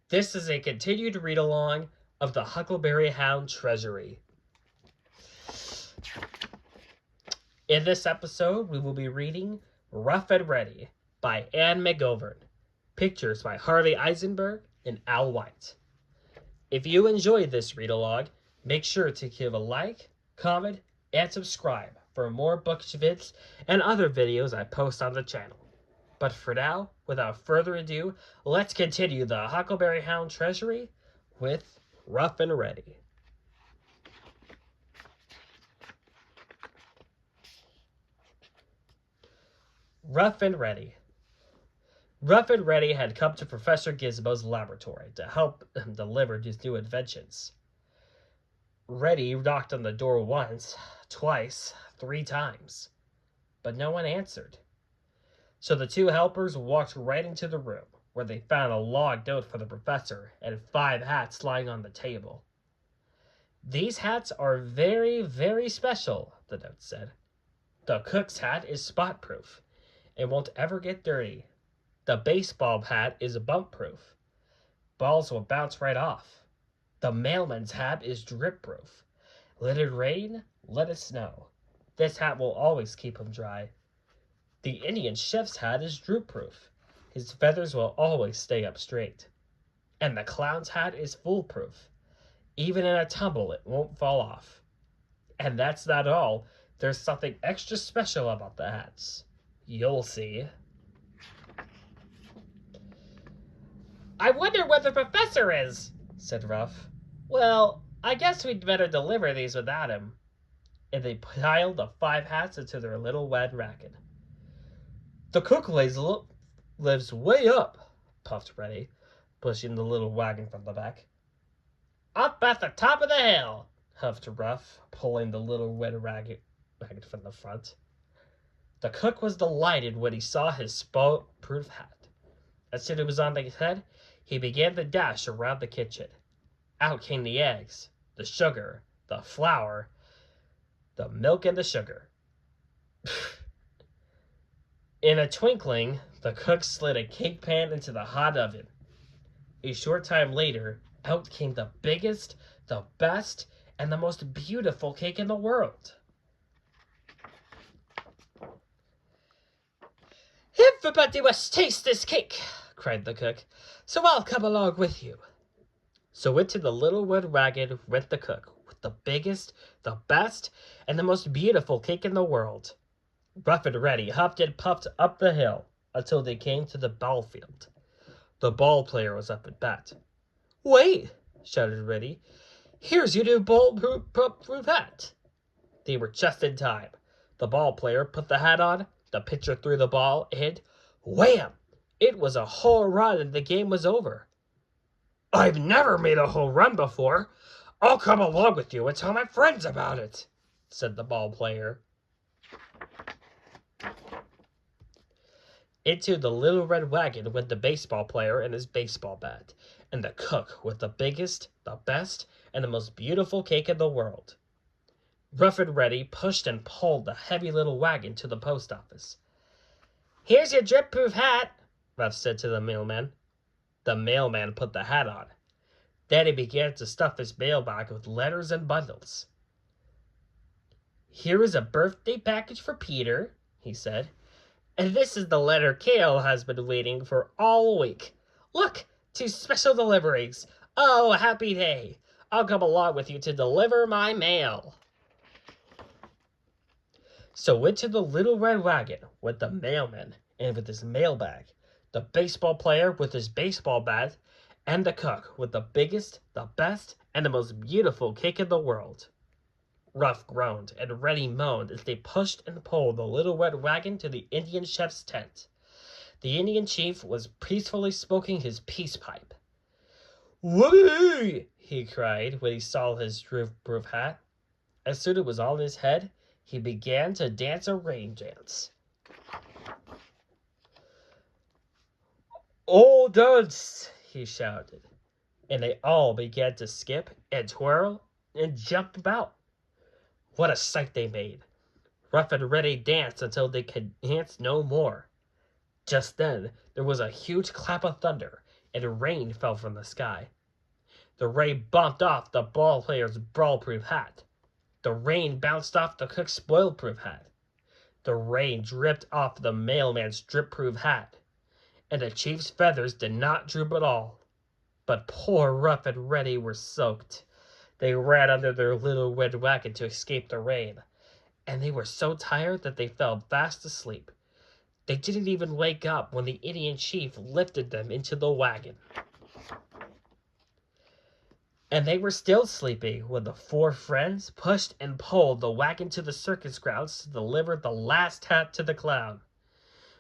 This is a continued read-along of the Huckleberry Hound Treasury. In this episode, we will be reading Ruff and Reddy by Anne McGovern. Pictures by Harley Eisenberg and Al White. If you enjoyed this read-along, make sure to give a like, comment, and subscribe for more Bookish vids and other videos I post on the channel. But for now, without further ado, let's continue the Huckleberry Hound Treasury with Ruff and Reddy. Ruff and Reddy. Ruff and Reddy had come to Professor Gizmo's laboratory to help him deliver his new inventions. Reddy knocked on the door once, twice, 3 times, but no one answered. So the two helpers walked right into the room, where they found a long note for the professor and 5 hats lying on the table. "These hats are very, very special," the note said. "The cook's hat is spot-proof. It won't ever get dirty. The baseball hat is bump-proof. Balls will bounce right off. The mailman's hat is drip-proof. Let it rain, let it snow. This hat will always keep him dry. The Indian chef's hat is droop-proof. His feathers will always stay up straight. And the clown's hat is foolproof. Even in a tumble, it won't fall off. And that's not all. There's something extra special about the hats. You'll see." "I wonder where the professor is," said Ruff. "Well, I guess we'd better deliver these without him." And they piled the 5 hats into their little red wagon. "The cook lives way up," puffed Reddy, pushing the little wagon from the back. "Up at the top of the hill," huffed Ruff, pulling the little red wagon from the front. The cook was delighted when he saw his spot-proof hat. As soon as it was on his head, he began to dash around the kitchen. Out came the eggs, the sugar, the flour, the milk and the sugar. In a twinkling, the cook slid a cake pan into the hot oven. A short time later, out came the biggest, the best, and the most beautiful cake in the world. "Everybody must taste this cake," cried the cook, "so I'll come along with you." So into the little red wagon went the cook, with the biggest, the best, and the most beautiful cake in the world. Ruff and Reddy huffed and puffed up the hill until they came to the ball field. The ball player was up at bat. "Wait!" shouted Reddy. "Here's your new ball-proof hat." They were just in time. The ball player put the hat on, the pitcher threw the ball, and wham! It was a home run and the game was over. "I've never made a home run before. I'll come along with you and tell my friends about it," said the ball player. Into the little red wagon went the baseball player and his baseball bat, and the cook with the biggest, the best, and the most beautiful cake in the world. Ruff and Reddy pushed and pulled the heavy little wagon to the post office. "Here's your drip-proof hat," Ruff said to the mailman. The mailman put the hat on. Then he began to stuff his mailbag with letters and bundles. "Here is a birthday package for Peter," he said. "And this is the letter Kale has been waiting for all week. Look, 2 special deliveries. Oh, happy day. I'll come along with you to deliver my mail." So into the little red wagon went the mailman and with his mailbag, the baseball player with his baseball bat, and the cook with the biggest, the best, and the most beautiful cake in the world. Ruff groaned and Reddy moaned as they pushed and pulled the little red wagon to the Indian chef's tent. The Indian chief was peacefully smoking his peace pipe. "Whoopee!" he cried when he saw his drip-proof hat. As soon as it was on his head, he began to dance a rain dance. "All dance!" he shouted, and they all began to skip and twirl and jump about. What a sight they made! Ruff and Reddy danced until they could dance no more. Just then there was a huge clap of thunder, and rain fell from the sky. The rain bumped off the ball player's brawl-proof hat. The rain bounced off the cook's spoil-proof hat. The rain dripped off the mailman's drip-proof hat. And the chief's feathers did not droop at all. But poor Ruff and Reddy were soaked. They ran under their little red wagon to escape the rain, and they were so tired that they fell fast asleep. They didn't even wake up when the Indian chief lifted them into the wagon. And they were still sleepy when the four friends pushed and pulled the wagon to the circus grounds to deliver the last hat to the clown.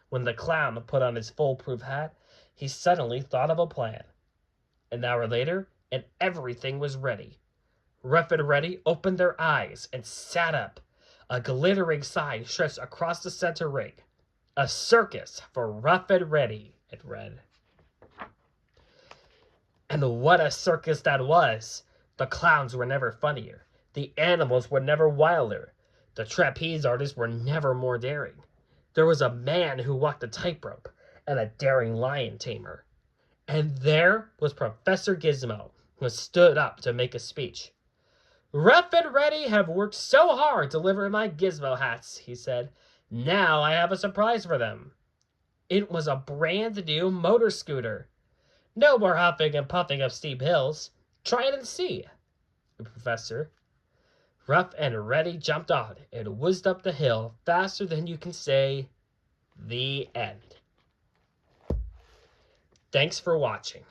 When the clown put on his foolproof hat, he suddenly thought of a plan. An hour later, and everything was ready. Ruff and Reddy opened their eyes and sat up. A glittering sign stretched across the center ring. "A circus for Ruff and Reddy," it read. And what a circus that was! The clowns were never funnier. The animals were never wilder. The trapeze artists were never more daring. There was a man who walked a tightrope, and a daring lion tamer. And there was Professor Gizmo, who stood up to make a speech. "Ruff and Reddy have worked so hard to deliver my Gizmo hats," he said. "Now I have a surprise for them." It was a brand new motor scooter. "No more huffing and puffing up steep hills. Try it and see." The professor. Ruff and Reddy jumped on and whizzed up the hill faster than you can say, "The end." Thanks for watching.